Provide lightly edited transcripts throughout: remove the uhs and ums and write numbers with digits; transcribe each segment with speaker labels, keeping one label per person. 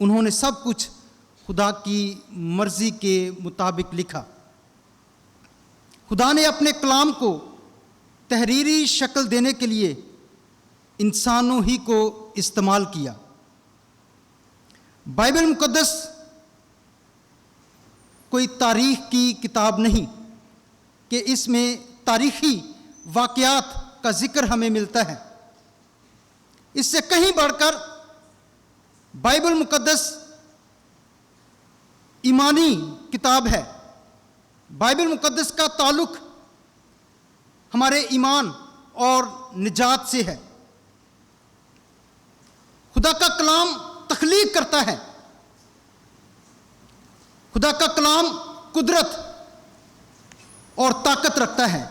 Speaker 1: انہوں نے سب کچھ خدا کی مرضی کے مطابق لکھا۔ خدا نے اپنے کلام کو تحریری شکل دینے کے لیے انسانوں ہی کو استعمال کیا۔ بائبل مقدس کوئی تاریخ کی کتاب نہیں کہ اس میں تاریخی واقعات کا ذکر ہمیں ملتا ہے۔ اس سے کہیں بڑھ کر بائبل مقدس ایمانی کتاب ہے۔ بائبل مقدس کا تعلق ہمارے ایمان اور نجات سے ہے۔ خدا کا کلام تخلیق کرتا ہے۔ خدا کا کلام قدرت اور طاقت رکھتا ہے۔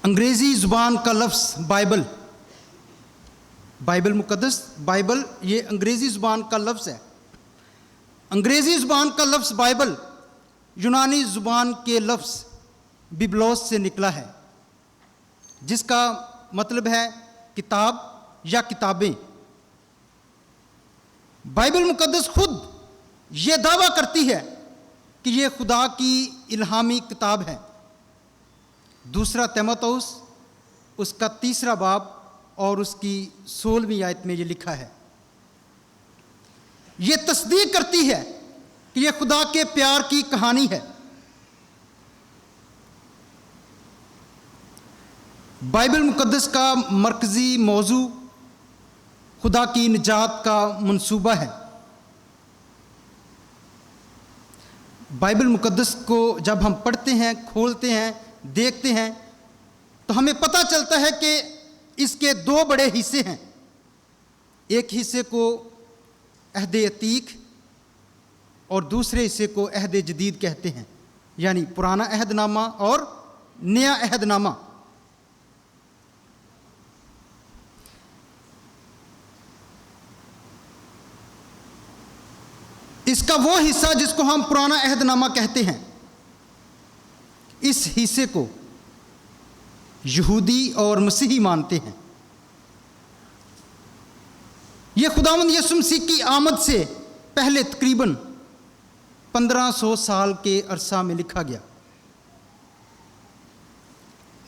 Speaker 1: انگریزی زبان کا لفظ بائبل، بائبل مقدس، بائبل یہ انگریزی زبان کا لفظ ہے۔ انگریزی زبان کا لفظ بائبل یونانی زبان کے لفظ بیبلوس سے نکلا ہے، جس کا مطلب ہے کتاب یا کتابیں۔ بائبل مقدس خود یہ دعویٰ کرتی ہے کہ یہ خدا کی الہامی کتاب ہے۔ دوسرا تیموتھوس اس کا 3 باب اور اس کی 16ویں آیت میں یہ لکھا ہے۔ یہ تصدیق کرتی ہے کہ یہ خدا کے پیار کی کہانی ہے۔ بائبل مقدس کا مرکزی موضوع خدا کی نجات کا منصوبہ ہے۔ بائبل مقدس کو جب ہم پڑھتے ہیں، کھولتے ہیں، دیکھتے ہیں تو ہمیں پتہ چلتا ہے کہ اس کے 2 بڑے حصے ہیں۔ ایک حصے کو عہد عتیق اور دوسرے حصے کو عہد جدید کہتے ہیں، یعنی پرانا عہد نامہ اور نیا عہد نامہ۔ اس کا وہ حصہ جس کو ہم پرانا عہد نامہ کہتے ہیں، اس حصے کو یہودی اور مسیحی مانتے ہیں۔ یہ خداوند یسوع مسیح کی آمد سے پہلے تقریباً 1500 سال کے عرصہ میں لکھا گیا۔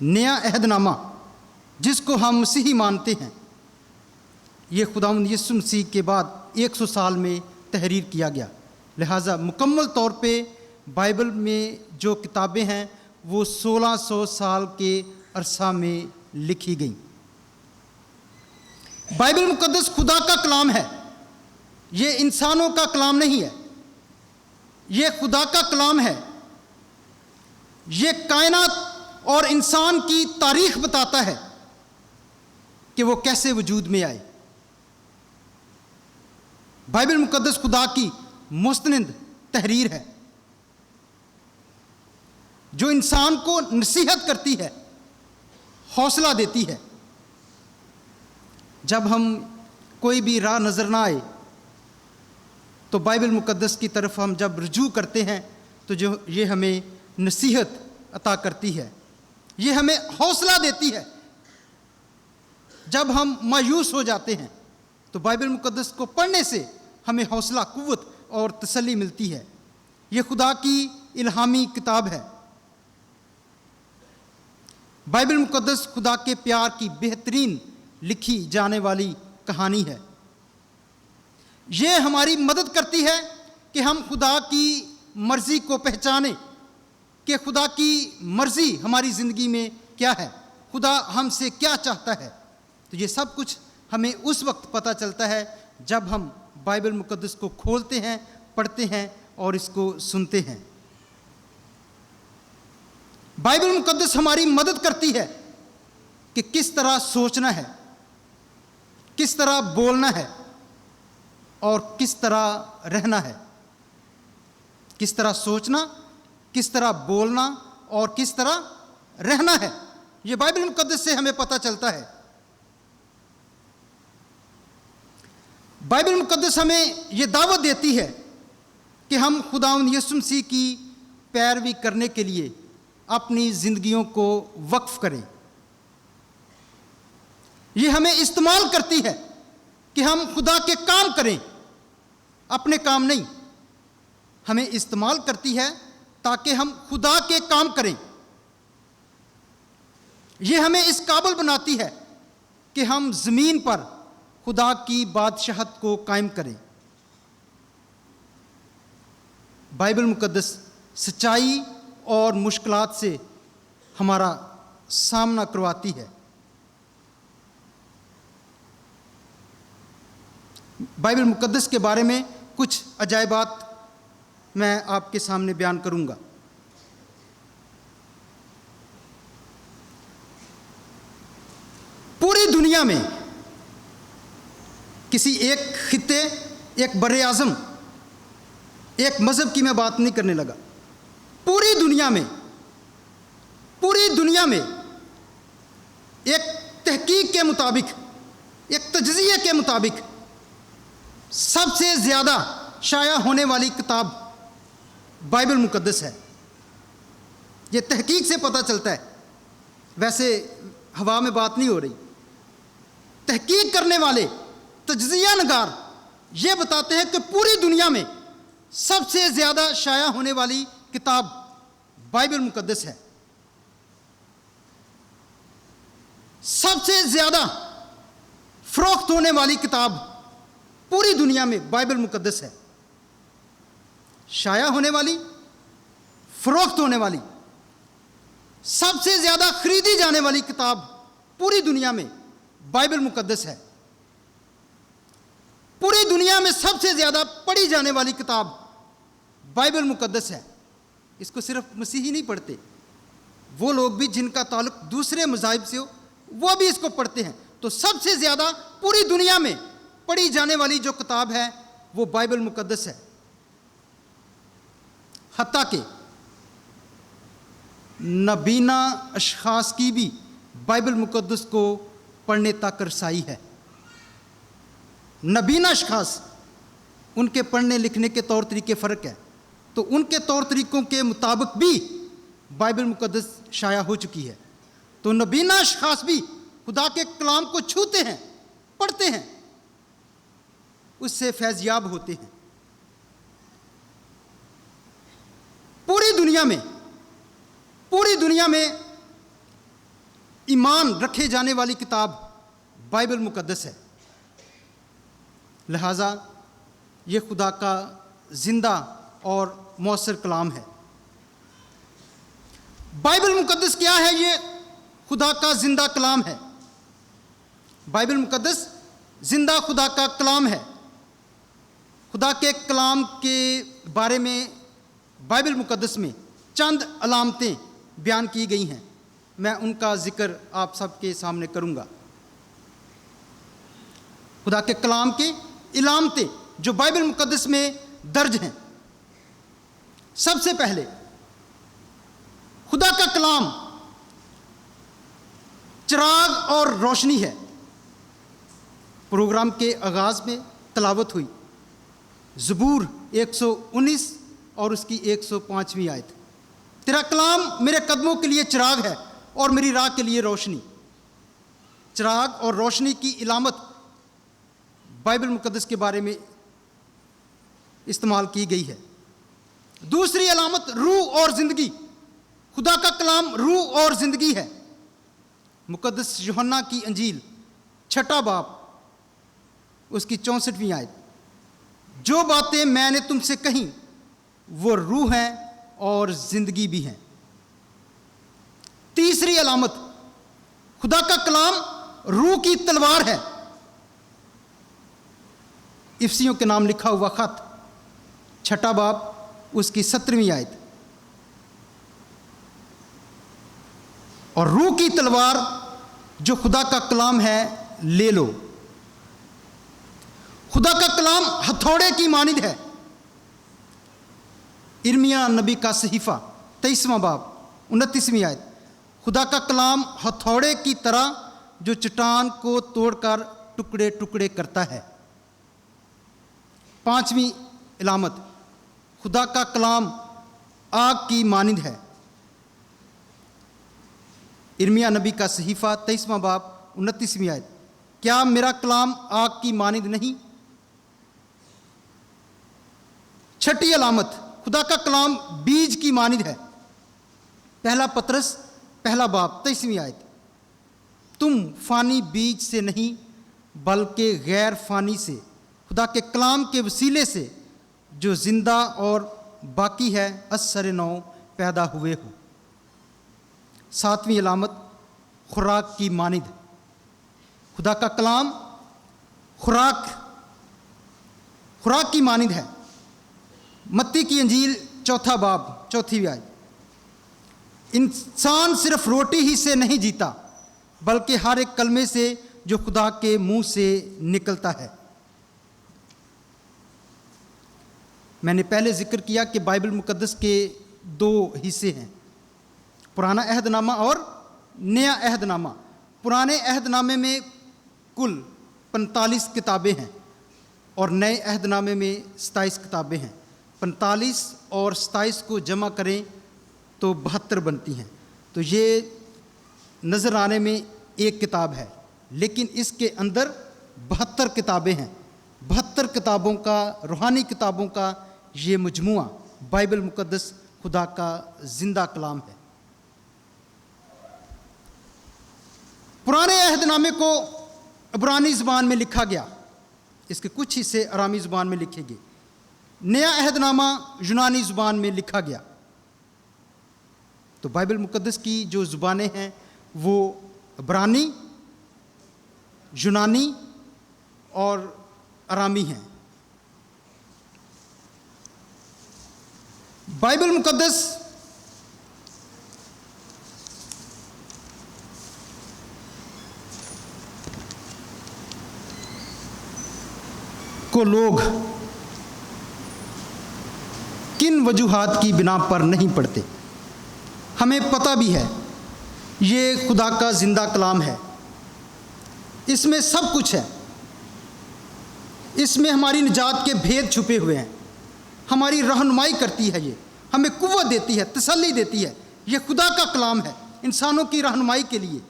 Speaker 1: نیا عہد نامہ جس کو ہم مسیحی مانتے ہیں، یہ خداوند یسوع مسیح کے بعد 100 سال میں تحریر کیا گیا۔ لہٰذا مکمل طور پہ بائبل میں جو کتابیں ہیں وہ 1600 سال کے عرصہ میں لکھی گئیں۔ بائبل مقدس خدا کا کلام ہے، یہ انسانوں کا کلام نہیں ہے، یہ خدا کا کلام ہے۔ یہ کائنات اور انسان کی تاریخ بتاتا ہے کہ وہ کیسے وجود میں آئے۔ بائبل مقدس خدا کی مستند تحریر ہے جو انسان کو نصیحت کرتی ہے، حوصلہ دیتی ہے۔ جب ہم کوئی بھی راہ نظر نہ آئے تو بائبل مقدس کی طرف ہم جب رجوع کرتے ہیں تو یہ ہمیں نصیحت عطا کرتی ہے، یہ ہمیں حوصلہ دیتی ہے۔ جب ہم مایوس ہو جاتے ہیں تو بائبل مقدس کو پڑھنے سے ہمیں حوصلہ، قوت اور تسلی ملتی ہے۔ یہ خدا کی الہامی کتاب ہے۔ بائبل مقدس خدا کے پیار کی بہترین لکھی جانے والی کہانی ہے۔ یہ ہماری مدد کرتی ہے کہ ہم خدا کی مرضی کو پہچانیں کہ خدا کی مرضی ہماری زندگی میں کیا ہے، خدا ہم سے کیا چاہتا ہے۔ تو یہ سب کچھ ہمیں اس وقت پتہ چلتا ہے جب ہم بائبل مقدس کو کھولتے ہیں، پڑھتے ہیں اور اس کو سنتے ہیں۔ بائبل مقدس ہماری مدد کرتی ہے کہ کس طرح سوچنا ہے، کس طرح بولنا ہے اور کس طرح رہنا ہے۔ کس طرح سوچنا، کس طرح بولنا اور کس طرح رہنا ہے، یہ بائبل مقدس سے ہمیں پتہ چلتا ہے۔ بائبل مقدس ہمیں یہ دعوت دیتی ہے کہ ہم خداوند یسوع مسیح کی پیروی کرنے کے لیے اپنی زندگیوں کو وقف کریں۔ یہ ہمیں استعمال کرتی ہے کہ ہم خدا کے کام کریں، اپنے کام نہیں، ہمیں استعمال کرتی ہے تاکہ ہم خدا کے کام کریں۔ یہ ہمیں اس قابل بناتی ہے کہ ہم زمین پر خدا کی بادشاہت کو قائم کریں۔ بائبل مقدس سچائی اور مشکلات سے ہمارا سامنا کرواتی ہے۔ بائبل مقدس کے بارے میں کچھ عجائبات میں آپ کے سامنے بیان کروں گا۔ پوری دنیا میں کسی ایک خطے، ایک بر اعظم، ایک مذہب کی میں بات نہیں کرنے لگا، پوری دنیا میں ایک تحقیق کے مطابق، ایک تجزیے کے مطابق سب سے زیادہ شائع ہونے والی کتاب بائبل مقدس ہے۔ یہ تحقیق سے پتہ چلتا ہے، ویسے ہوا میں بات نہیں ہو رہی۔ تحقیق کرنے والے تجزیہ نگار یہ بتاتے ہیں کہ پوری دنیا میں سب سے زیادہ شائع ہونے والی کتاب بائبل مقدس ہے۔ سب سے زیادہ فروخت ہونے والی کتاب پوری دنیا میں بائبل مقدس ہے۔ شائع ہونے والی، فروخت ہونے والی، سب سے زیادہ خریدی جانے والی کتاب پوری دنیا میں بائبل مقدس ہے۔ پوری دنیا میں سب سے زیادہ پڑھی جانے والی کتاب بائبل مقدس ہے۔ اس کو صرف مسیحی نہیں پڑھتے، وہ لوگ بھی جن کا تعلق دوسرے مذاہب سے ہو وہ بھی اس کو پڑھتے ہیں۔ تو سب سے زیادہ پوری دنیا میں پڑھی جانے والی جو کتاب ہے وہ بائبل مقدس ہے۔ حتیٰ کہ نابینا اشخاص کی بھی بائبل مقدس کو پڑھنے تک رسائی ہے۔ نابینا اشخاص، ان کے پڑھنے لکھنے کے طور طریقے فرق ہے، تو ان کے طور طریقوں کے مطابق بھی بائبل مقدس شائع ہو چکی ہے۔ تو نابینا اشخاص بھی خدا کے کلام کو چھوتے ہیں، پڑھتے ہیں، اس سے فیض یاب ہوتے ہیں۔ پوری دنیا میں ایمان رکھے جانے والی کتاب بائبل مقدس ہے۔ لہذا یہ خدا کا زندہ اور مؤثر کلام ہے۔ بائبل مقدس کیا ہے؟ یہ خدا کا زندہ کلام ہے۔ بائبل مقدس زندہ خدا کا کلام ہے۔ خدا کے کلام کے بارے میں بائبل مقدس میں چند علامتیں بیان کی گئی ہیں، میں ان کا ذکر آپ سب کے سامنے کروں گا۔ خدا کے کلام کی علامتیں جو بائبل مقدس میں درج ہیں۔ سب سے پہلے خدا کا کلام چراغ اور روشنی ہے۔ پروگرام کے آغاز میں تلاوت ہوئی زبور 119 اور اس کی 105ویں آیت، تیرا کلام میرے قدموں کے لیے چراغ ہے اور میری راہ کے لیے روشنی۔ چراغ اور روشنی کی علامت بائبل مقدس کے بارے میں استعمال کی گئی ہے۔ دوسری علامت روح اور زندگی۔ خدا کا کلام روح اور زندگی ہے۔ مقدس یوحنا کی انجیل 6 باب اس کی 64ویں آیت، جو باتیں میں نے تم سے کہیں وہ روح ہیں اور زندگی بھی ہیں۔ تیسری علامت خدا کا کلام روح کی تلوار ہے۔ افسیوں کے نام لکھا ہوا خط 6 باب اس کی 17ویں آیت، اور روح کی تلوار جو خدا کا کلام ہے لے لو۔ خدا کا کلام ہتھوڑے کی مانند ہے۔ ارمیا نبی کا صحیفہ 23واں باب 29ویں آیت، خدا کا کلام ہتھوڑے کی طرح جو چٹان کو توڑ کر ٹکڑے ٹکڑے کرتا ہے۔ 5ویں علامت خدا کا کلام آگ کی مانند ہے۔ ارمیا نبی کا صحیفہ 23واں باب 29ویں آیت، کیا میرا کلام آگ کی مانند نہیں؟ چھٹی علامت، خدا کا کلام بیج کی مانند ہے۔ پہلا پطرس پہلا باب 23ویں آیت، تم فانی بیج سے نہیں بلکہ غیر فانی سے، خدا کے کلام کے وسیلے سے جو زندہ اور باقی ہے اثر نو پیدا ہوئے ہو۔ ساتویں علامت، خوراک کی مانند، خدا کا کلام خوراک کی مانند ہے۔ متی کی انجیل چوتھا باب 4ویں آیت، انسان صرف روٹی ہی سے نہیں جیتا بلکہ ہر ایک کلمے سے جو خدا کے منہ سے نکلتا ہے۔ میں نے پہلے ذکر کیا کہ بائبل مقدس کے 2 حصے ہیں، پرانا عہد نامہ اور نیا عہد نامہ۔ پرانے عہد نامے میں کل 45 کتابیں ہیں اور نئے عہد نامے میں 27 کتابیں ہیں۔ 45 اور 27 کو جمع کریں تو 72 بنتی ہیں، تو یہ نظر آنے میں ایک کتاب ہے، لیکن اس کے اندر 72 کتابیں ہیں۔ 72 کتابوں کا، روحانی کتابوں کا یہ مجموعہ بائبل مقدس خدا کا زندہ کلام ہے۔ پرانے عہد نامے کو عبرانی زبان میں لکھا گیا، اس کے کچھ حصے ارامی زبان میں لکھے گئے۔ نیا عہد نامہ یونانی زبان میں لکھا گیا۔ تو بائبل مقدس کی جو زبانیں ہیں وہ عبرانی، یونانی اور ارامی ہیں۔ بائبل مقدس کو لوگ کن وجوہات کی بنا پر نہیں پڑھتے؟ ہمیں پتہ بھی ہے یہ خدا کا زندہ کلام ہے، اس میں سب کچھ ہے، اس میں ہماری نجات کے بھید چھپے ہوئے ہیں، ہماری رہنمائی کرتی ہے، یہ ہمیں قوت دیتی ہے، تسلی دیتی ہے۔ یہ خدا کا کلام ہے انسانوں کی رہنمائی کے لیے۔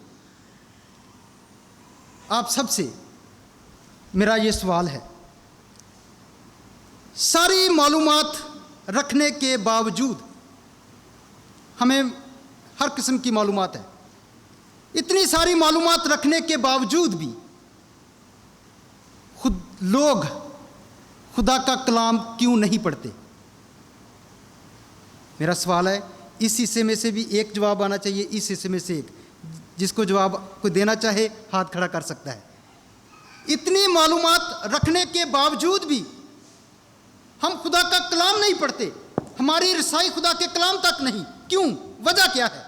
Speaker 1: آپ سب سے میرا یہ سوال ہے، ساری معلومات رکھنے کے باوجود، ہمیں ہر قسم کی معلومات ہے، اتنی ساری معلومات رکھنے کے باوجود بھی لوگ خدا کا کلام کیوں نہیں پڑھتے؟ میرا سوال ہے، اس حصے میں سے بھی ایک جواب آنا چاہیے، اس حصے میں سے ایک، جس کو جواب کوئی دینا چاہے ہاتھ کھڑا کر سکتا ہے۔ اتنی معلومات رکھنے کے باوجود بھی ہم خدا کا کلام نہیں پڑھتے، ہماری رسائی خدا کے کلام تک نہیں، کیوں؟ وجہ کیا ہے؟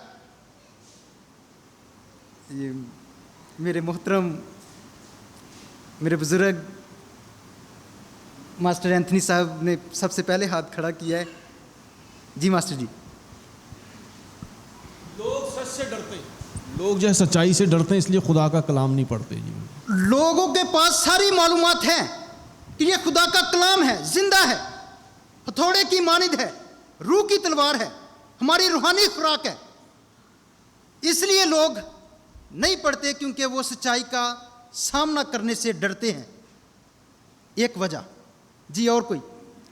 Speaker 1: یہ میرے محترم، میرے بزرگ ماسٹر اینتھنی صاحب نے سب سے پہلے ہاتھ کھڑا کیا ہے۔ جی ماسٹر جی۔
Speaker 2: لوگ سچ سے ڈرتے ہیں، لوگ جو ہے سچائی سے ڈرتے ہیں، اس لیے خدا کا کلام نہیں پڑھتے۔ جی،
Speaker 1: لوگوں کے پاس ساری معلومات ہیں کہ یہ خدا کا کلام ہے، زندہ ہے، ہتھوڑے کی مانند ہے، روح کی تلوار ہے، ہماری روحانی خوراک ہے، اس لیے لوگ نہیں پڑھتے کیونکہ وہ سچائی کا سامنا کرنے سے ڈرتے ہیں۔ ایک وجہ۔ جی اور کوئی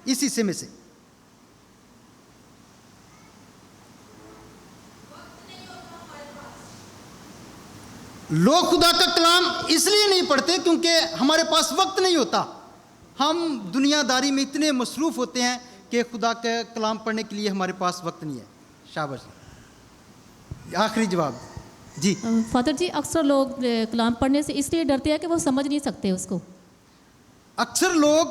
Speaker 1: اس حصے میں سے؟ لوگ خدا کا کلام اس لیے نہیں پڑھتے کیونکہ ہمارے پاس وقت نہیں ہوتا، ہم دنیا داری میں اتنے مصروف ہوتے ہیں کہ خدا کا کلام پڑھنے کے لیے ہمارے پاس وقت نہیں ہے۔ شاباش۔ آخری جواب جی۔
Speaker 3: فادر جی، اکثر لوگ کلام پڑھنے سے اس لیے ڈرتے ہیں کہ وہ سمجھ نہیں سکتے اس کو۔
Speaker 1: اکثر لوگ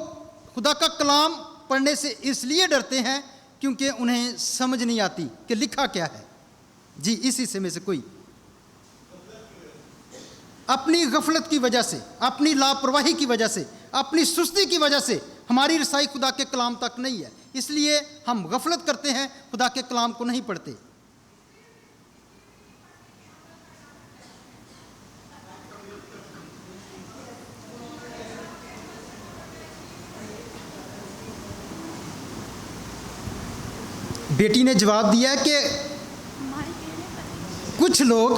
Speaker 1: خدا کا کلام پڑھنے سے اس لیے ڈرتے ہیں کیونکہ انہیں سمجھ نہیں آتی کہ لکھا کیا ہے۔ جی اس حصے میں سے کوئی؟ اپنی غفلت کی وجہ سے، اپنی لاپرواہی کی وجہ سے، اپنی سستی کی وجہ سے ہماری رسائی خدا کے کلام تک نہیں ہے، اس لیے ہم غفلت کرتے ہیں، خدا کے کلام کو نہیں پڑھتے۔ بیٹی نے جواب دیا کہ کچھ لوگ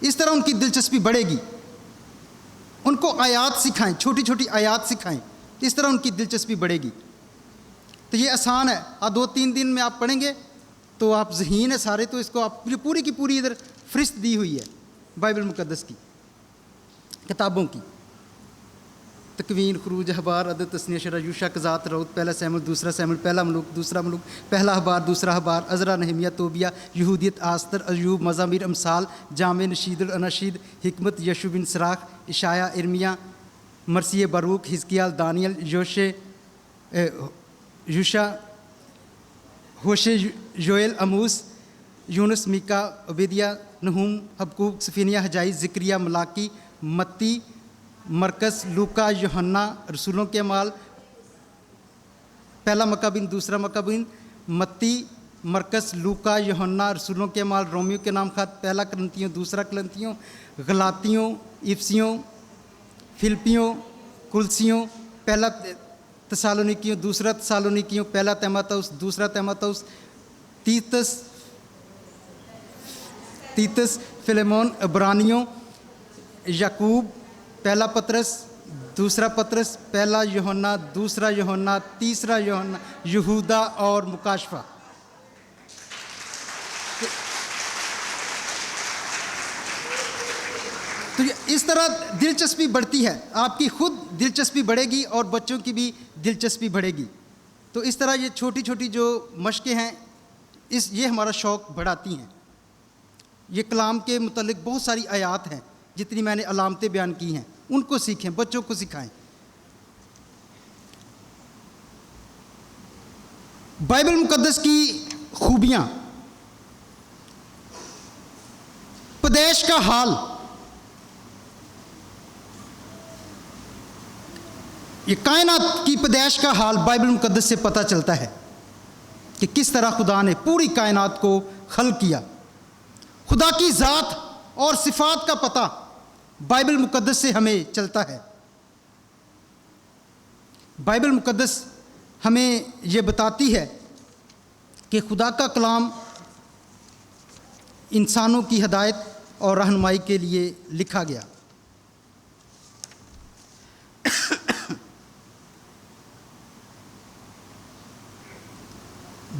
Speaker 1: اس طرح ان کی دلچسپی بڑھے گی. ان کو آیات سکھائیں, چھوٹی چھوٹی آیات سکھائیں, اس طرح ان کی دلچسپی بڑھے گی. تو یہ آسان ہے, 2-3 دن میں آپ پڑھیں گے تو آپ ذہین ہے سارے, تو اس کو آپ پوری کی پوری ادھر فہرست دی ہوئی ہے بائبل مقدس کی کتابوں کی. تکوین, خروج, اخبار, عدد, تثنیہ, شرح, یوشع, قضات, رعود, پہلا سیموئیل, دوسرا سیموئیل, پہلا ملوک, دوسرا ملوک, پہلا اخبار, دوسرا اخبار, عزرا, نہمیہ, توبیہ, یہودیت, آستر, ایوب, مزامیر, امثال, جامع, نشید الاناشید, حکمت, یشوع بن سراخ, اشعیا, ارمیا, مرثیہ, باروک, حزقیال, دانیل, یوشع, ہوشے, یوئیل, اموس, یونس, میکا, عبیدیہ, نہوم, حبقوق, صفینیہ, حجائی, ذکریہ, ملاکی, متی, مرکز, لوکا, یوحنا, رسولوں کے اعمال, پہلا مکابین, دوسرا مکابین, متی, مرکز, لوکا, یوحنا, رسولوں کے اعمال, رومیو کے نام خط, پہلا کرنتیوں, دوسرا کرنتیوں, غلاطیوں, افسیوں, فلپیوں, کلسیوں, پہلا تسالونیکیوں, دوسرا تسالونیکیوں, پہلا تیموتھوس, دوسرا تیموتھوس, تیتس, فلیمون, عبرانیوں, یعقوب, پہلا پطرس, دوسرا پطرس, پہلا یوحنا, دوسرا یوحنا, تیسرا یوحنا, یہودا اور مکاشفہ. تو اس طرح دلچسپی بڑھتی ہے, آپ کی خود دلچسپی بڑھے گی اور بچوں کی بھی دلچسپی بڑھے گی. تو اس طرح یہ چھوٹی چھوٹی جو مشقیں ہیں یہ ہمارا شوق بڑھاتی ہیں. یہ کلام کے متعلق بہت ساری آیات ہیں, جتنی میں نے علامتیں بیان کی ہیں ان کو سیکھیں, بچوں کو سکھائیں. بائبل مقدس کی خوبیاں, پیدائش کا حال, یہ کائنات کی پیدائش کا حال بائبل مقدس سے پتہ چلتا ہے کہ کس طرح خدا نے پوری کائنات کو خلق کیا. خدا کی ذات اور صفات کا پتہ بائبل مقدس سے ہمیں چلتا ہے. بائبل مقدس ہمیں یہ بتاتی ہے کہ خدا کا کلام انسانوں کی ہدایت اور رہنمائی کے لیے لکھا گیا.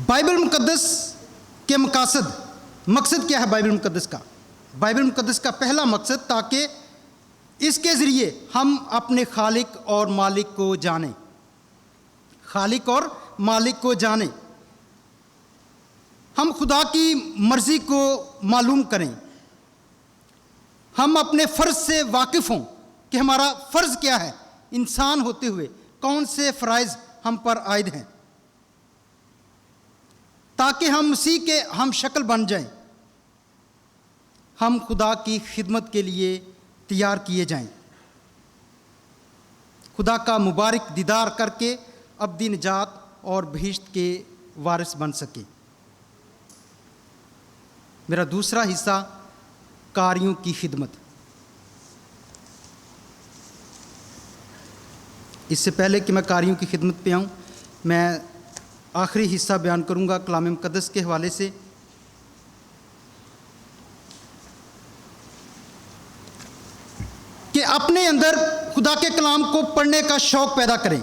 Speaker 1: بائبل مقدس کے مقصد کیا ہے بائبل مقدس کا؟ بائبل مقدس کا پہلا مقصد تاکہ اس کے ذریعے ہم اپنے خالق اور مالک کو جانیں. خالق اور مالک کو جانیں, ہم خدا کی مرضی کو معلوم کریں, ہم اپنے فرض سے واقف ہوں کہ ہمارا فرض کیا ہے, انسان ہوتے ہوئے کون سے فرائض ہم پر عائد ہیں, تاکہ ہم مسیح کے ہم شکل بن جائیں, ہم خدا کی خدمت کے لیے تیار کیے جائیں, خدا کا مبارک دیدار کر کے ابدی نجات اور بہشت کے وارث بن سکیں. میرا دوسرا حصہ کاریوں کی خدمت. اس سے پہلے کہ میں کاریوں کی خدمت پہ آؤں, میں آخری حصہ بیان کروں گا کلام مقدس کے حوالے سے. کہ اپنے اندر خدا کے کلام کو پڑھنے کا شوق پیدا کریں.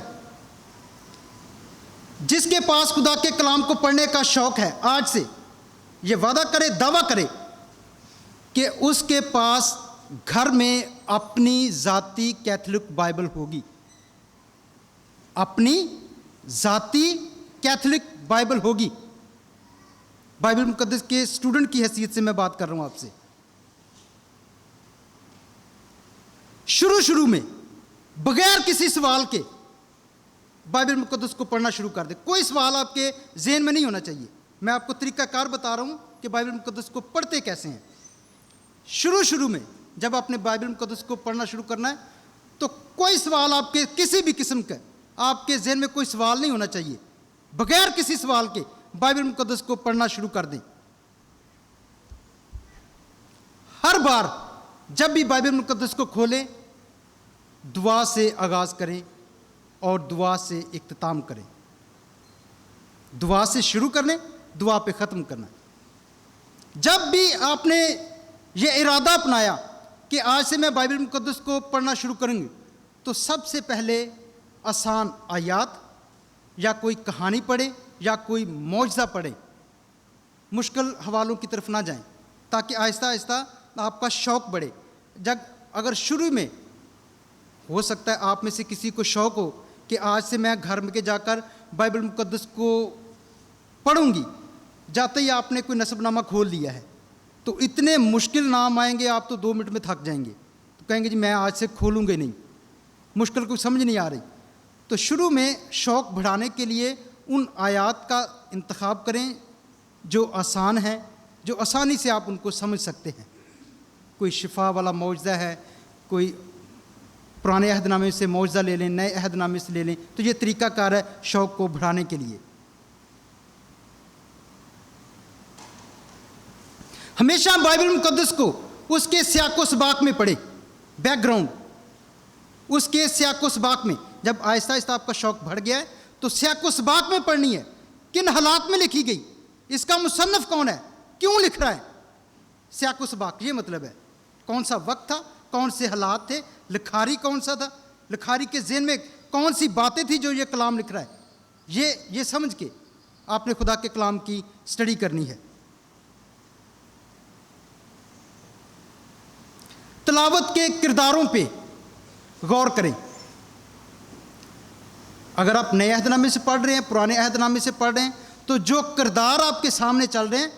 Speaker 1: جس کے پاس خدا کے کلام کو پڑھنے کا شوق ہے, آج سے یہ وعدہ کرے, دعویٰ کرے کہ اس کے پاس گھر میں اپنی ذاتی کیتھولک بائبل ہوگی. اپنی ذاتی کیتھولک بائبل ہوگی. بائبل مقدس کے اسٹوڈنٹ کی حیثیت سے میں بات کر رہا ہوں آپ سے. شروع میں بغیر کسی سوال کے بائبل مقدس کو پڑھنا شروع کر دیں. کوئی سوال آپ کے ذہن میں نہیں ہونا چاہیے. میں آپ کو طریقہ کار بتا رہا ہوں کہ بائبل مقدس کو پڑھتے کیسے ہیں. شروع میں جب آپ نے بائبل مقدس کو پڑھنا شروع کرنا ہے تو کوئی سوال آپ کے کسی بھی قسم کا آپ کے ذہن میں کوئی سوال نہیں ہونا چاہیے. بغیر کسی سوال کے بائبل مقدس کو پڑھنا شروع کر دیں. ہر بار جب بھی بائبل مقدس کو کھولیں, دعا سے آغاز کریں اور دعا سے اختتام کریں. دعا سے شروع کریں, دعا پہ ختم کرنا. جب بھی آپ نے یہ ارادہ اپنایا کہ آج سے میں بائبل مقدس کو پڑھنا شروع کروں گی، تو سب سے پہلے آسان آیات یا کوئی کہانی پڑھیں یا کوئی معجزہ پڑھیں، مشکل حوالوں کی طرف نہ جائیں، تاکہ آہستہ آہستہ آپ کا شوق بڑھے۔ اگر شروع میں ہو سکتا ہے آپ میں سے کسی کو شوق ہو کہ آج سے میں گھر میں جا کر بائبل مقدس کو پڑھوں گی، جاتے ہی آپ نے کوئی نصب نامہ کھول لیا ہے تو اتنے مشکل نام آئیں گے آپ تو 2 منٹ میں تھک جائیں گے، تو کہیں گے جی میں آج سے کھولوں گے نہیں، مشکل کوئی سمجھ نہیں آ رہی۔ تو شروع میں شوق بڑھانے کے لیے ان آیات کا انتخاب کریں جو آسان ہیں، جو آسانی سے آپ ان کو سمجھ سکتے ہیں۔ کوئی شفا والا معجزہ ہے، کوئی پرانے عہد نامے سے معجزہ لے لیں، نئے عہد نامے سے لے لیں، تو یہ طریقہ کار ہے شوق کو بڑھانے کے لیے۔ ہمیشہ بائبل مقدس کو اس کے سیاق و سباق میں پڑھیں، بیک گراؤنڈ اس کے سیاق و سباق میں۔ جب آہستہ آہستہ آپ کا شوق بڑھ گیا ہے تو سیاق و سباق میں پڑھنی ہے، کن حالات میں لکھی گئی، اس کا مصنف کون ہے، کیوں لکھ رہا ہے، سیاق و سباق یہ مطلب ہے۔ کون سا وقت تھا، کون سے حالات تھے، لکھاری کون سا تھا، لکھاری کے ذہن میں کون سی باتیں تھی جو یہ کلام لکھ رہا ہے، یہ سمجھ کے آپ نے خدا کے کلام کی سٹڈی کرنی ہے۔ تلاوت کے کرداروں پہ غور کریں۔ اگر آپ نئے عہد نامے سے پڑھ رہے ہیں، پرانے عہد نامے سے پڑھ رہے ہیں، تو جو کردار آپ کے سامنے چل رہے ہیں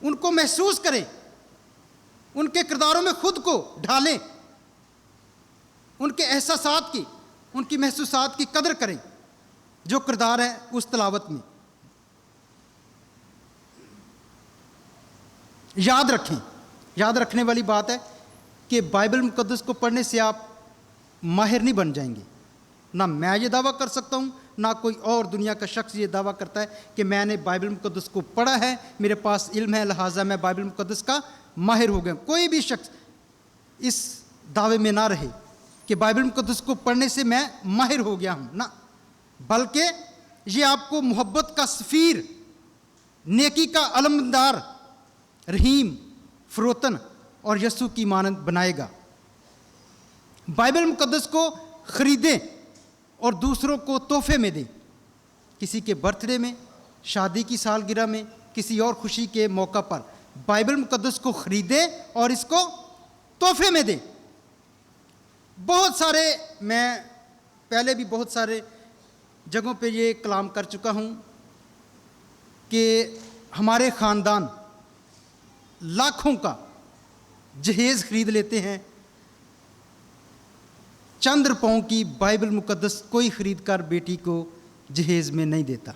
Speaker 1: ان کو محسوس کریں، ان کے کرداروں میں خود کو ڈھالیں، ان کے احساسات کی، ان کی محسوسات کی قدر کریں جو کردار ہیں اس تلاوت میں۔ یاد رکھنے والی بات ہے کہ بائبل مقدس کو پڑھنے سے آپ ماہر نہیں بن جائیں گے۔ نہ میں یہ دعویٰ کر سکتا ہوں، نہ کوئی اور دنیا کا شخص یہ دعویٰ کرتا ہے کہ میں نے بائبل مقدس کو پڑھا ہے، میرے پاس علم ہے، لہٰذا میں بائبل مقدس کا ماہر ہو گیا۔ کوئی بھی شخص اس دعوے میں نہ رہے کہ بائبل مقدس کو پڑھنے سے میں ماہر ہو گیا ہوں، نہ، بلکہ یہ آپ کو محبت کا سفیر، نیکی کا علمدار، رحیم، فروتن اور یسوع کی مانند بنائے گا۔ بائبل مقدس کو خریدیں اور دوسروں کو تحفے میں دیں، کسی کے برتھ ڈے میں، شادی کی سالگرہ میں، کسی اور خوشی کے موقع پر بائبل مقدس کو خریدیں اور اس کو تحفے میں دیں۔ بہت سارے، میں پہلے بھی بہت سارے جگہوں پہ یہ کلام کر چکا ہوں کہ ہمارے خاندان لاکھوں کا جہیز خرید لیتے ہیں، چند روپوں کی بائبل مقدس کوئی خرید کر بیٹی کو جہیز میں نہیں دیتا۔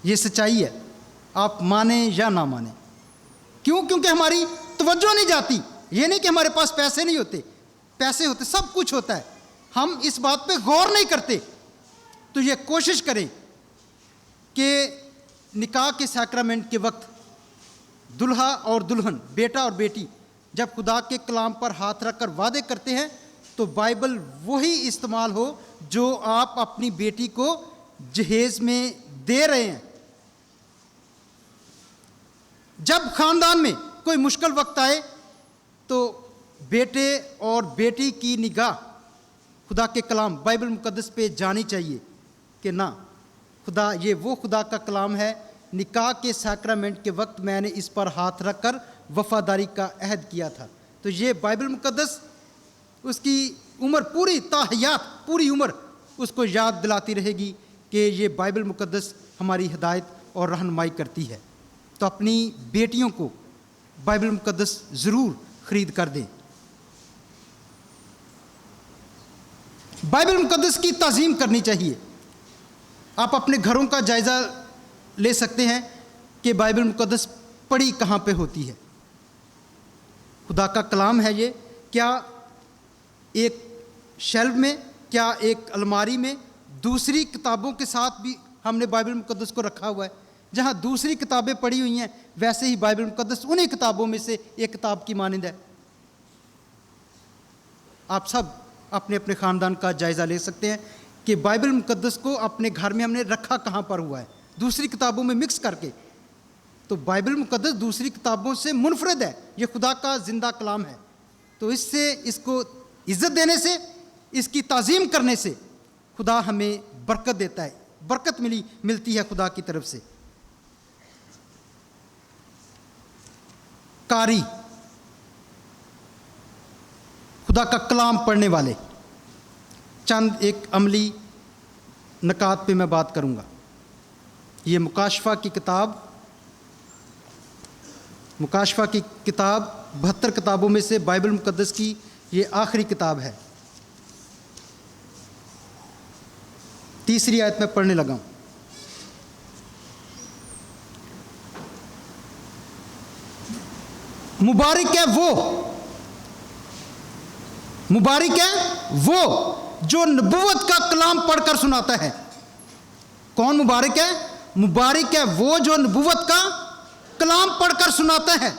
Speaker 1: یہ سچائی ہے، آپ مانیں یا نہ مانیں۔ کیوں؟ کیونکہ ہماری توجہ نہیں جاتی۔ یہ نہیں کہ ہمارے پاس پیسے نہیں ہوتے، پیسے ہوتے، سب کچھ ہوتا ہے، ہم اس بات پہ غور نہیں کرتے۔ تو یہ کوشش کریں کہ نکاح کے سیکرامنٹ کے وقت دلہا اور دلہن، بیٹا اور بیٹی جب خدا کے کلام پر ہاتھ رکھ کر وعدے کرتے ہیں تو بائبل وہی استعمال ہو جو آپ اپنی بیٹی کو جہیز میں دے رہے ہیں۔ جب خاندان میں کوئی مشکل وقت آئے تو بیٹے اور بیٹی کی نگاہ خدا کے کلام بائبل مقدس پہ جانی چاہیے کہ نہ، خدا، یہ وہ خدا کا کلام ہے، نکاح کے سیکرامنٹ کے وقت میں نے اس پر ہاتھ رکھ کر وفاداری کا عہد کیا تھا۔ تو یہ بائبل مقدس اس کی عمر پوری تا حیات، پوری عمر اس کو یاد دلاتی رہے گی کہ یہ بائبل مقدس ہماری ہدایت اور رہنمائی کرتی ہے۔ تو اپنی بیٹیوں کو بائبل مقدس ضرور خرید کر دیں۔ بائبل مقدس کی تعظیم کرنی چاہیے۔ آپ اپنے گھروں کا جائزہ لے سکتے ہیں کہ بائبل مقدس پڑھی کہاں پہ ہوتی ہے۔ خدا کا کلام ہے یہ، کیا ایک شیلف میں، کیا ایک الماری میں دوسری کتابوں کے ساتھ بھی ہم نے بائبل مقدس کو رکھا ہوا ہے؟ جہاں دوسری کتابیں پڑھی ہوئی ہیں ویسے ہی بائبل مقدس انہی کتابوں میں سے ایک کتاب کی مانند ہے۔ آپ سب اپنے اپنے خاندان کا جائزہ لے سکتے ہیں کہ بائبل مقدس کو اپنے گھر میں ہم نے رکھا کہاں پر ہوا ہے، دوسری کتابوں میں مکس کر کے۔ تو بائبل مقدس دوسری کتابوں سے منفرد ہے، یہ خدا کا زندہ کلام ہے. تو اس سے، اس کو عزت دینے سے، اس کی تعظیم کرنے سے خدا ہمیں برکت دیتا ہے، برکت ملتی ہے خدا کی طرف سے. قاری، خدا کا کلام پڑھنے والے. چند ایک عملی نکات پہ میں بات کروں گا. یہ مکاشفہ کی کتاب 72 کتابوں میں سے بائبل مقدس کی یہ آخری کتاب ہے. 3 آیت میں پڑھنے لگا ہوں. مبارک ہے وہ جو نبوت کا کلام پڑھ کر سناتا ہے. کون مبارک ہے؟ مبارک ہے وہ جو نبوت کا کلام پڑھ کر سناتا ہے.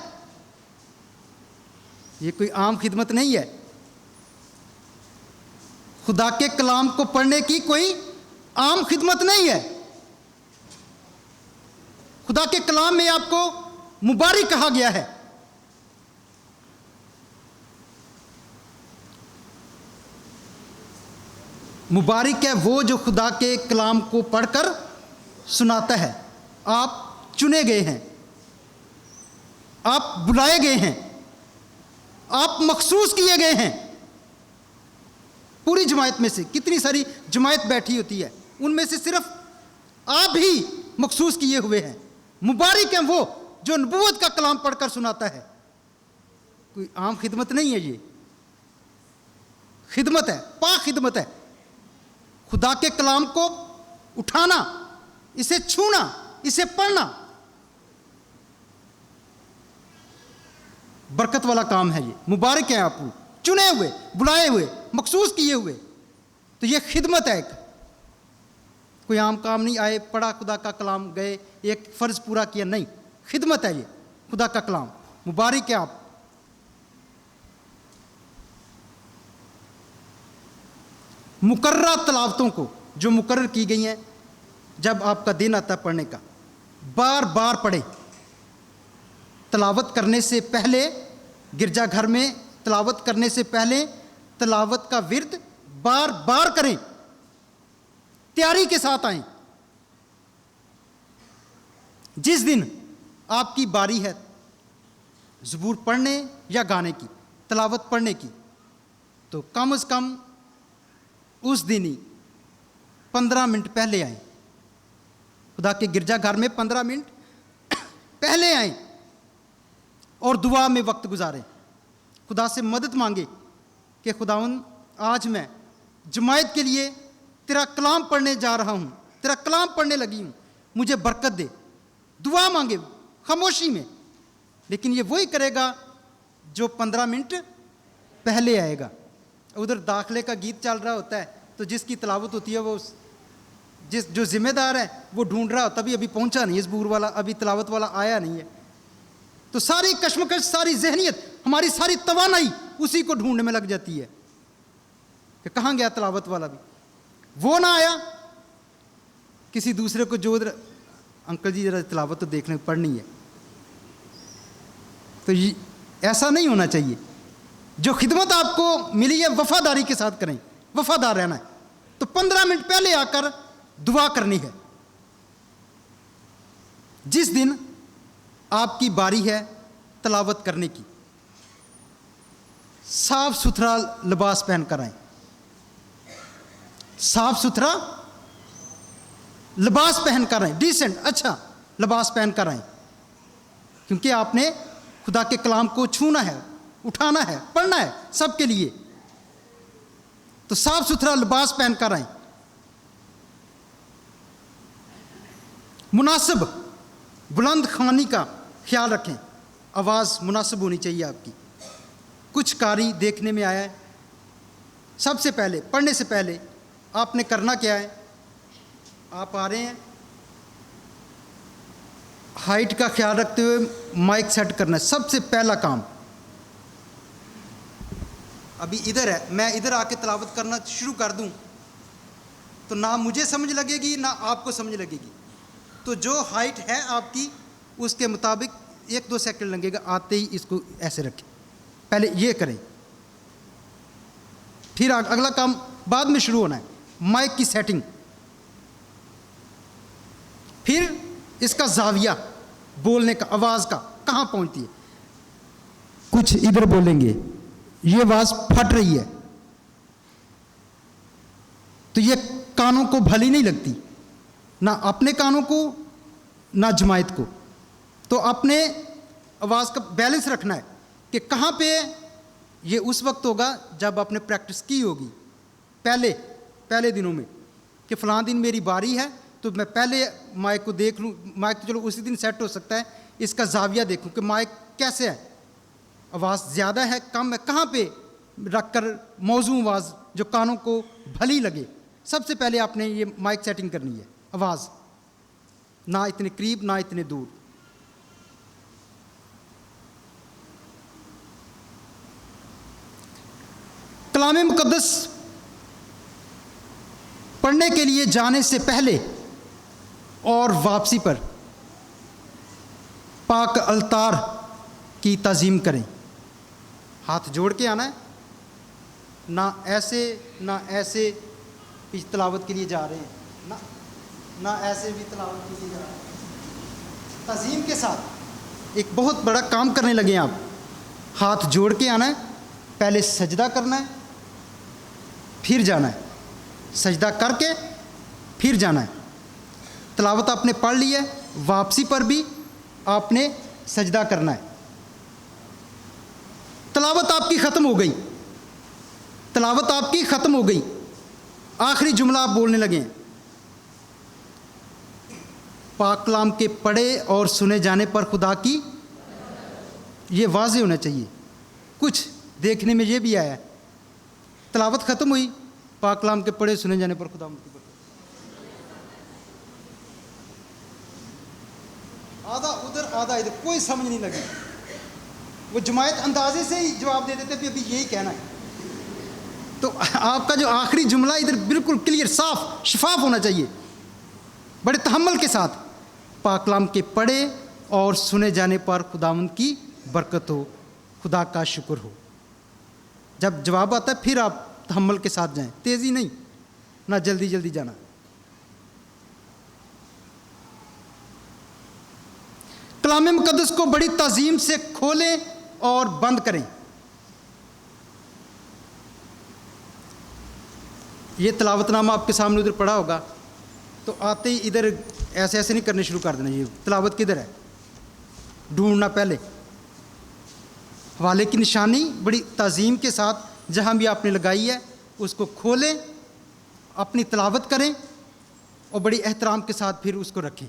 Speaker 1: یہ کوئی عام خدمت نہیں ہے. خدا کے کلام کو پڑھنے کی کوئی عام خدمت نہیں ہے. خدا کے کلام میں آپ کو مبارک کہا گیا ہے. مبارک ہے وہ جو خدا کے کلام کو پڑھ کر سناتا ہے. آپ چنے گئے ہیں، آپ بلائے گئے ہیں، آپ مخصوص کیے گئے ہیں. پوری جماعت میں سے کتنی ساری جماعت بیٹھی ہوتی ہے، ان میں سے صرف آپ ہی مخصوص کیے ہوئے ہیں. مبارک ہے وہ جو نبوت کا کلام پڑھ کر سناتا ہے. کوئی عام خدمت نہیں ہے، یہ خدمت ہے، پاک خدمت ہے. خدا کے کلام کو اٹھانا، اسے چھونا، اسے پڑھنا برکت والا کام ہے. یہ مبارک ہے آپ چنے ہوئے، بلائے ہوئے، مخصوص کیے ہوئے. تو یہ خدمت ہے، کوئی عام کام نہیں. آئے، پڑھا خدا کا کلام، گئے، ایک فرض پورا کیا، نہیں. خدمت ہے یہ خدا کا کلام. مبارک ہے آپ. مقررہ تلاوتوں کو جو مقرر کی گئی ہیں، جب آپ کا دن آتا ہے پڑھنے کا، بار بار پڑھیں. تلاوت کرنے سے پہلے، گرجا گھر میں تلاوت کرنے سے پہلے تلاوت کا ورد بار بار کریں. تیاری کے ساتھ آئیں. جس دن آپ کی باری ہے زبور پڑھنے یا گانے کی، تلاوت پڑھنے کی، تو کم از کم اس دن ہی 15 منٹ پہلے آئیں. خدا کے گرجا گھر میں 15 منٹ پہلے آئیں اور دعا میں وقت گزاریں. خدا سے مدد مانگے کہ خداوند آج میں جماعت کے لیے تیرا کلام پڑھنے جا رہا ہوں، تیرا کلام پڑھنے لگی ہوں، مجھے برکت دے. دعا مانگے خاموشی میں. لیکن یہ وہی کرے گا جو 15 منٹ پہلے آئے گا. ادھر داخلے کا گیت چل رہا ہوتا ہے، تو جس کی تلاوت ہوتی ہے وہ جو ذمہ دار ہے وہ ڈھونڈ رہا ہوتا، ابھی پہنچا نہیں، زبور والا ابھی تلاوت والا آیا نہیں ہے. تو ساری کشمکش، ساری ذہنیت، ہماری ساری توانائی اسی کو ڈھونڈنے میں لگ جاتی ہے کہ کہاں گیا تلاوت والا. بھی وہ نہ آیا، کسی دوسرے کو جو انکل جی ذرا تلاوت تو دیکھ لیں، پڑھنی ہے. تو ایسا نہیں ہونا چاہیے. جو خدمت آپ کو ملی ہے وفاداری کے ساتھ کریں، وفادار رہنا ہے. تو 15 منٹ پہلے آ کر دعا کرنی ہے. جس دن آپ کی باری ہے تلاوت کرنے کی، صاف ستھرا لباس پہن کر آئیں. صاف ستھرا لباس پہن کر آئیں، ڈیسنٹ اچھا لباس پہن کر آئیں. کیونکہ آپ نے خدا کے کلام کو چھونا ہے، اٹھانا ہے، پڑھنا ہے سب کے لیے. تو صاف ستھرا لباس پہن کر آئیں. مناسب بلند خوانی کا خیال رکھیں. آواز مناسب ہونی چاہیے آپ کی. کچھ قاری دیکھنے میں آیا ہے، سب سے پہلے پڑھنے سے پہلے آپ نے کرنا کیا ہے؟ آپ آ رہے ہیں، ہائٹ کا خیال رکھتے ہوئے مائک سیٹ کرنا ہے، سب سے پہلا کام. ابھی ادھر ہے، میں ادھر آ کے تلاوت کرنا شروع کر دوں تو نہ مجھے سمجھ لگے گی نہ آپ کو سمجھ لگے گی. تو جو ہائٹ ہے آپ کی اس کے مطابق 1-2 سیکنڈ لگے گا, آتے ہی اس کو ایسے رکھیں, پہلے یہ کریں, پھر اگلا کام بعد میں شروع ہونا ہے, مائک کی سیٹنگ, پھر اس کا زاویہ بولنے کا, آواز کا کہاں پہنچتی ہے, کچھ ادھر بولیں گے یہ آواز پھٹ رہی ہے تو یہ کانوں کو بھلی نہیں لگتی, نہ اپنے کانوں کو نہ جماعت کو. تو اپنے آواز کا بیلنس رکھنا ہے کہ کہاں پہ یہ اس وقت ہوگا جب آپ نے پریکٹس کی ہوگی پہلے دنوں میں کہ فلاں دن میری باری ہے تو میں پہلے مائک کو دیکھ لوں, مائک تو چلو اسی دن سیٹ ہو سکتا ہے, اس کا زاویہ دیکھوں کہ مائک کیسے ہے, آواز زیادہ ہے کم ہے, کہاں پہ رکھ کر موزوں آواز جو کانوں کو بھلی لگے. سب سے پہلے آپ نے یہ مائک سیٹنگ کرنی ہے, آواز نہ اتنے قریب نہ اتنے دور. کلام مقدس پڑھنے کے لیے جانے سے پہلے اور واپسی پر پاک الطار کی تعظیم کریں. ہاتھ جوڑ کے آنا ہے, نہ ایسے پیچھے تلاوت کے لیے جا رہے ہیں, نہ ایسے بھی تلاوت کے لیے جا رہے ہیں. تعظیم کے ساتھ ایک بہت بڑا کام کرنے لگے ہیں آپ. ہاتھ جوڑ کے آنا ہے, پہلے سجدہ کرنا ہے پھر جانا ہے, سجدہ کر کے پھر جانا ہے. تلاوت آپ نے پڑھ لی ہے, واپسی پر بھی آپ نے سجدہ کرنا ہے. تلاوت آپ کی ختم ہو گئی, آخری جملہ آپ بولنے لگے ہیں. پاک کلام کے پڑھے اور سنے جانے پر خدا کی, یہ واضح ہونا چاہیے. کچھ دیکھنے میں یہ بھی آیا ہے, تلاوت ختم ہوئی, پاک کلام کے پڑھے سنے جانے پر خدا کی برکت, آدھا ادھر آدھا ادھر, کوئی سمجھ نہیں لگی. وہ جماعت اندازے سے ہی جواب دے دیتے ابھی یہی کہنا ہے. تو آپ کا جو آخری جملہ ادھر بالکل کلیئر, صاف شفاف ہونا چاہیے, بڑے تحمل کے ساتھ. پاک کلام کے پڑھے اور سنے جانے پر خداوند کی برکت ہو, خدا کا شکر ہو. جب جواب آتا ہے پھر آپ تحمل کے ساتھ جائیں, تیزی نہیں, نہ جلدی جانا. کلام مقدس کو بڑی تعظیم سے کھولیں اور بند کریں. یہ تلاوت نامہ آپ کے سامنے ادھر پڑا ہوگا, تو آتے ہی ادھر ایسے نہیں کرنے شروع کر دینا. یہ تلاوت کدھر ہے ڈھونڈنا, پہلے حوالے کی نشانی بڑی تعظیم کے ساتھ جہاں بھی آپ نے لگائی ہے اس کو کھولیں, اپنی تلاوت کریں اور بڑی احترام کے ساتھ پھر اس کو رکھیں.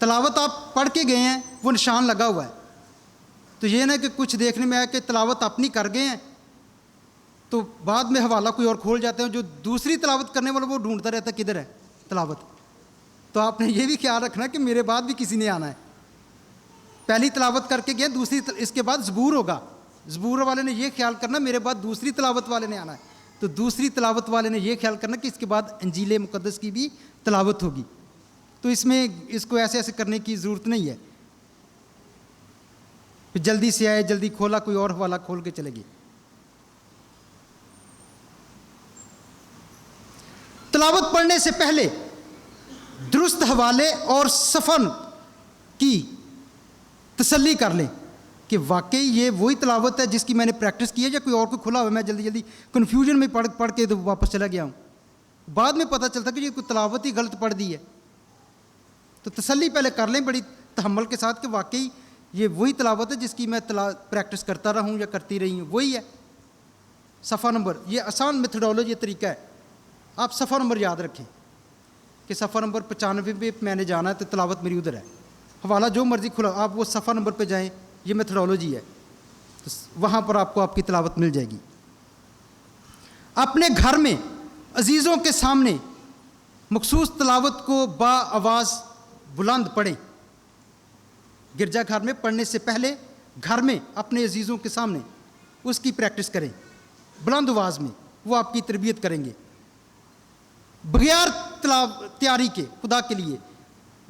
Speaker 1: تلاوت آپ پڑھ کے گئے ہیں, وہ نشان لگا ہوا ہے, تو یہ نہ کہ کچھ دیکھنے میں آیا کہ تلاوت اپنی کر گئے ہیں تو بعد میں حوالہ کوئی اور کھول جاتے ہیں, جو دوسری تلاوت کرنے والا وہ ڈھونڈتا رہتا ہے کدھر ہے تلاوت. تو آپ نے یہ بھی خیال رکھنا کہ میرے بعد بھی کسی نے آنا ہے. پہلی تلاوت کر کے گئے, دوسری اس کے بعد زبور ہوگا, زبور والے نے یہ خیال کرنا میرے بعد دوسری تلاوت والے نے آنا ہے, تو دوسری تلاوت والے نے یہ خیال کرنا کہ اس کے بعد انجیل مقدس کی بھی تلاوت ہوگی. تو اس میں اس کو ایسے کرنے کی ضرورت نہیں ہے. جلدی سے آئے, جلدی کھولا, کوئی اور حوالہ کھول کے چلے گئے. تلاوت پڑھنے سے پہلے درست حوالے اور صفحہ کی تسلی کر لیں کہ واقعی یہ وہی تلاوت ہے جس کی میں نے پریکٹس کی ہے, یا کوئی اور کوئی کھلا ہوا ہے, میں جلدی کنفیوژن میں پڑھ کے تو واپس چلا گیا ہوں. بعد میں پتہ چلتا کہ یہ کوئی تلاوت ہی غلط پڑھ دی ہے. تو تسلی پہلے کر لیں بڑی تحمل کے ساتھ کہ واقعی یہ وہی تلاوت ہے جس کی میں پریکٹس کرتا رہا ہوں یا کرتی رہی ہوں, وہی ہے. صفحہ نمبر, یہ آسان میتھڈالوجی طریقہ ہے. آپ صفحہ نمبر یاد رکھیں کہ صفحہ نمبر 95 پہ میں نے جانا ہے تو تلاوت میری ادھر ہے. حوالہ جو مرضی کھلا, آپ وہ صفحہ نمبر پہ جائیں, یہ میتھڈالوجی ہے, تو وہاں پر آپ کو آپ کی تلاوت مل جائے گی. اپنے گھر میں عزیزوں کے سامنے مخصوص تلاوت کو با آواز بلند پڑھیں. گرجا گھر میں پڑھنے سے پہلے گھر میں اپنے عزیزوں کے سامنے اس کی پریکٹس کریں بلند آواز میں, وہ آپ کی تربیت کریں گے. بغیر تیاری کے خدا کے لیے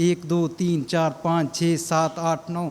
Speaker 1: 1 2 3 4 5 6 7 8 9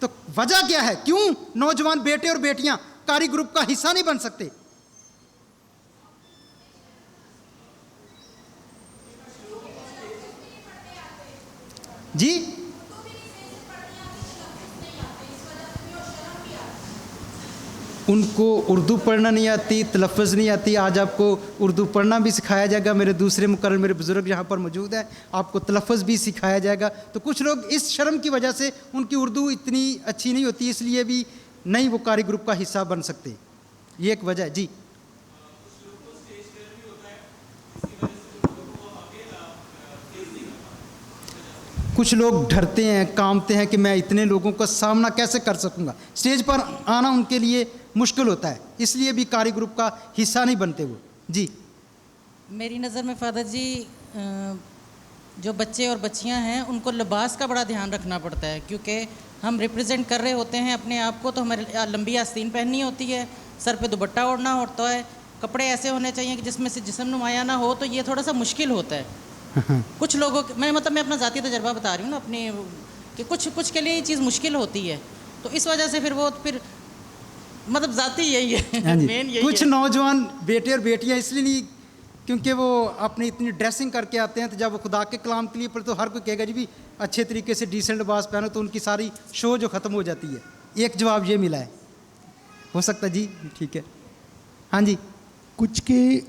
Speaker 1: تو وجہ کیا ہے, کیوں نوجوان بیٹے اور بیٹیاں قاری گروپ کا حصہ نہیں بن سکتے؟ جی ان کو اردو پڑھنا نہیں آتی, تلفظ نہیں آتی. آج آپ کو اردو پڑھنا بھی سکھایا جائے گا. میرے دوسرے مقرر میرے بزرگ یہاں پر موجود ہیں, آپ کو تلفظ بھی سکھایا جائے گا. تو کچھ لوگ اس شرم کی وجہ سے, ان کی اردو اتنی اچھی نہیں ہوتی, اس لیے بھی نہیں وہ قاری گروپ کا حصہ بن سکتے. یہ ایک وجہ ہے. جی کچھ لوگ ڈرتے ہیں, کانپتے ہیں کہ میں اتنے لوگوں کا سامنا کیسے کر سکوں گا. اسٹیج پر آنا ان کے لیے مشکل ہوتا ہے, اس لیے بھی قاری گروپ کا حصہ نہیں بنتے وہ. جی
Speaker 4: میری نظر میں فادر جی جو بچے اور بچیاں ہیں ان کو لباس کا بڑا دھیان رکھنا پڑتا ہے, کیونکہ ہم ریپرزینٹ کر رہے ہوتے ہیں اپنے آپ کو. تو ہمارے لمبی آستین پہننی ہوتی ہے, سر پہ دوپٹہ اوڑھنا ہوتا ہے, کپڑے ایسے ہونے چاہیے کہ جس میں سے جسم نمایاں نہ ہو. تو یہ تھوڑا سا مشکل ہوتا ہے کچھ لوگوں میں اپنا ذاتی تجربہ بتا رہی ہوں نا اپنے, کہ کچھ کے لیے یہ چیز مشکل ہوتی ہے. تو اس وجہ سے پھر مطلب ذاتی یہی ہے مین یہی.
Speaker 1: کچھ نوجوان بیٹے اور بیٹیاں اس لیے نہیں, کیونکہ وہ اپنی اتنی ڈریسنگ کر کے آتے ہیں, تو جب وہ خدا کے کلام کے لیے پڑھ تو ہر کوئی کہے گا جی بھی اچھے طریقے سے ڈیسنٹ لباس پہنو, تو ان کی ساری شو جو ختم ہو جاتی ہے. ایک جواب یہ ملا ہے, ہو سکتا ہے. جی ٹھیک ہے. ہاں جی
Speaker 5: کچھ کی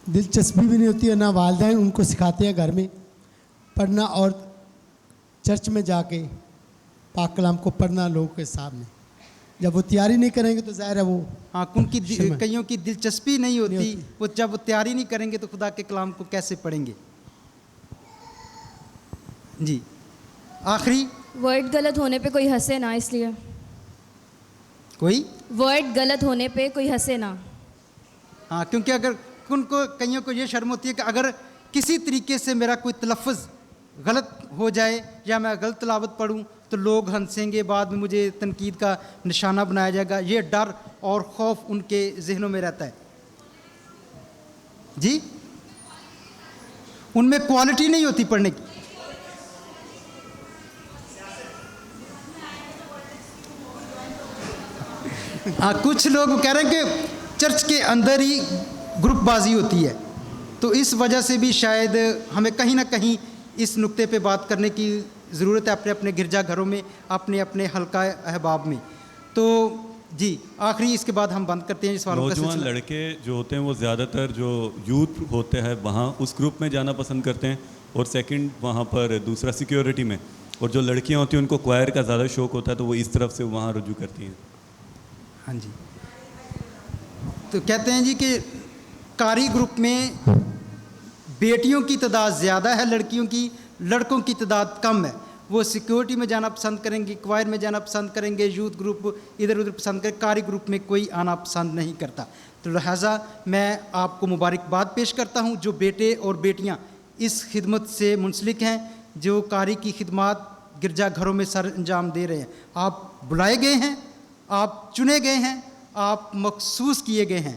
Speaker 5: دلچسپی بھی نہیں ہوتی ہے, نہ والدین ان کو سکھاتے ہیں گھر میں پڑھنا, اور چرچ میں جا کے پاک کلام کو پڑھنا لوگوں کے سامنے. جب وہ تیاری نہیں کریں گے تو ظاہر ہے وہ
Speaker 1: ان کی کئیوں کی دلچسپی نہیں ہوتی, وہ جب وہ تیاری نہیں کریں گے تو خدا کے کلام کو کیسے پڑھیں گے. جی آخری
Speaker 6: ورڈ غلط ہونے پہ کوئی ہنسے نہ, اس لیے
Speaker 1: کوئی
Speaker 6: ورڈ غلط ہونے پہ کوئی ہنسے نہ.
Speaker 1: ہاں کیونکہ اگر ان کو کئیوں کو یہ شرم ہوتی ہے کہ اگر کسی طریقے سے میرا کوئی تلفظ غلط ہو جائے یا میں غلط تلاوت پڑھوں تو لوگ ہنسیں گے, بعد میں مجھے تنقید کا نشانہ بنایا جائے گا. یہ ڈر اور خوف ان کے ذہنوں میں رہتا ہے. جی ان میں کوالٹی نہیں ہوتی پڑھنے کی. کچھ لوگ کہہ رہے ہیں کہ چرچ کے اندر ہی گروپ بازی ہوتی ہے, تو اس وجہ سے بھی شاید ہمیں کہیں نہ کہیں اس نقطے پہ بات کرنے کی ضرورت ہے, اپنے اپنے گرجا گھروں میں, اپنے اپنے حلقہ احباب میں. تو جی آخری اس کے بعد ہم بند کرتے ہیں اس سوالوں کا سلسلہ.
Speaker 7: نوجوان لڑکے جو ہوتے ہیں وہ زیادہ تر جو یوتھ ہوتے ہیں وہاں اس گروپ میں جانا پسند کرتے ہیں, اور سیکنڈ وہاں پر دوسرا سیکیورٹی میں, اور جو لڑکیاں ہوتی ہیں ان کو کوائر کا زیادہ شوق ہوتا ہے تو وہ اس طرف سے وہاں رجوع کرتی ہیں.
Speaker 1: ہاں جی تو کہتے ہیں جی کہ قاری گروپ میں بیٹیوں کی تعداد زیادہ ہے, لڑکوں کی تعداد کم ہے. وہ سیکیورٹی میں جانا پسند کریں گے, کوائر میں جانا پسند کریں گے, یوتھ گروپ ادھر ادھر پسند کریں, قاری گروپ میں کوئی آنا پسند نہیں کرتا. تو لہٰذا میں آپ کو مبارکباد پیش کرتا ہوں جو بیٹے اور بیٹیاں اس خدمت سے منسلک ہیں, جو قاری کی خدمات گرجا گھروں میں سر انجام دے رہے ہیں. آپ بلائے گئے ہیں, آپ چنے گئے ہیں, آپ مخصوص کیے گئے ہیں.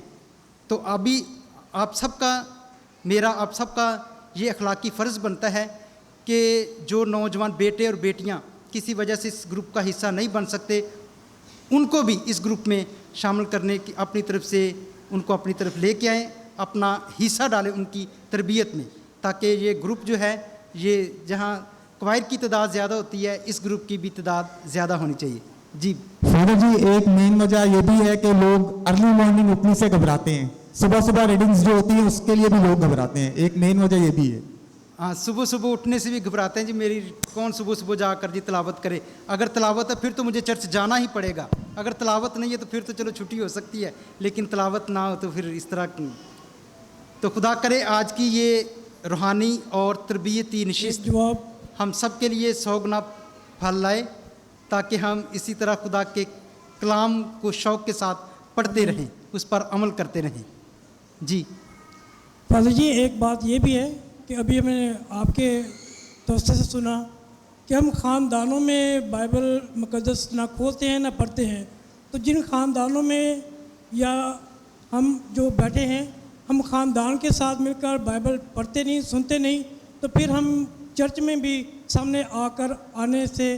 Speaker 1: تو ابھی آپ سب کا یہ اخلاقی فرض بنتا ہے کہ جو نوجوان بیٹے اور بیٹیاں کسی وجہ سے اس گروپ کا حصہ نہیں بن سکتے, ان کو بھی اس گروپ میں شامل کرنے کی اپنی طرف سے ان کو اپنی طرف لے کے آئیں, اپنا حصہ ڈالیں ان کی تربیت میں, تاکہ یہ گروپ جو ہے یہ جہاں قوائر کی تعداد زیادہ ہوتی ہے, اس گروپ کی بھی تعداد زیادہ ہونی چاہیے. جی
Speaker 8: فادر جی ایک مین وجہ یہ بھی ہے کہ لوگ ارلی مارننگ اٹھنے سے گھبراتے ہیں, صبح ریڈنگز جو ہوتی ہیں اس کے لیے بھی لوگ گھبراتے ہیں. ایک مین وجہ یہ بھی ہے.
Speaker 1: ہاں صبح اٹھنے سے بھی گھبراتے ہیں. جی میری کون صبح جا کر جی تلاوت کرے, اگر تلاوت ہے پھر تو مجھے چرچ جانا ہی پڑے گا, اگر تلاوت نہیں ہے تو پھر تو چلو چھٹی ہو سکتی ہے, لیکن تلاوت نہ ہو تو پھر اس طرح. تو خدا کرے آج کی یہ روحانی اور تربیتی نشست ہم سب کے لیے 100 گنا پھل لائے, تاکہ ہم اسی طرح خدا کے کلام کو شوق کے ساتھ پڑھتے رہیں, اس پر عمل کرتے رہیں. جی
Speaker 9: فادر جی ایک بات یہ بھی ہے کہ ابھی میں نے آپ کے توسط سے سنا کہ ہم خاندانوں میں بائبل مقدس نہ کھولتے ہیں نہ پڑھتے ہیں. تو جن خاندانوں میں یا ہم جو بیٹھے ہیں ہم خاندان کے ساتھ مل کر بائبل پڑھتے نہیں, سنتے نہیں, تو پھر ہم چرچ میں بھی سامنے آنے سے